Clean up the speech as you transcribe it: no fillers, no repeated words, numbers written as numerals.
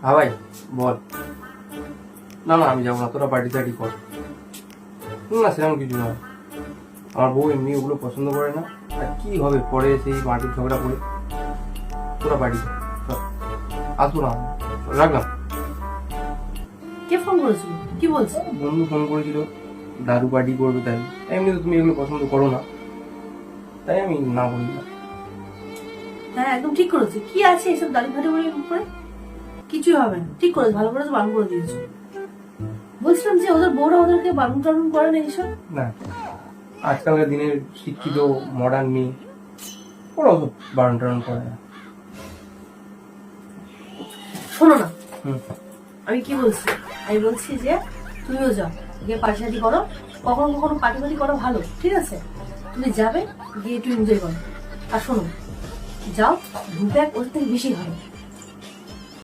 হ্যাঁ ভাই বল। না না আমি যাবো না, তোরা পার্টি টার্টি কর। না সেরকম কিছু না, আমার বউ এমনি ওগুলো পছন্দ করে না। আর কি হবে পরে সেই মাটির ঝগড়া করে। তোরা পার্টি কর, আসবো না, রাখলাম। কে ফোন করেছিল, কি বলছে? বন্ধু ফোন করেছিল, দাদু পার্টি করবে, তাই এমনি তো তুমি এগুলো পছন্দ করো না, তাই আমি না বলি না। হ্যাঁ একদম ঠিক করেছে। কি আছে এসব দাড়ি ফাটি করে? কিছুই হবে না, ঠিক করেছে, ভালো করে বারণ করে দিয়েছো। বলছিলাম যে ওদের বউরা ওদেরকে বারণ টারণ করে না এইসব। না আজকালকার দিনের শিক্ষিত মডার্ন মেয়ে ওরা ওসব বারণ টারণ করে না। শোনো না, হুম। আমি কি বলছি, আমি বলছি যে তুমিও যাও গিয়ে পার্টি সার্টি করো। কখনো কখনো পার্টি ফার্টি করা ভালো, ঠিক আছে? তুমি যাবে, গিয়ে একটু এনজয় করো। আর শোনো, যাও, দু ব্যাগ ওর থেকে বেশি হবে।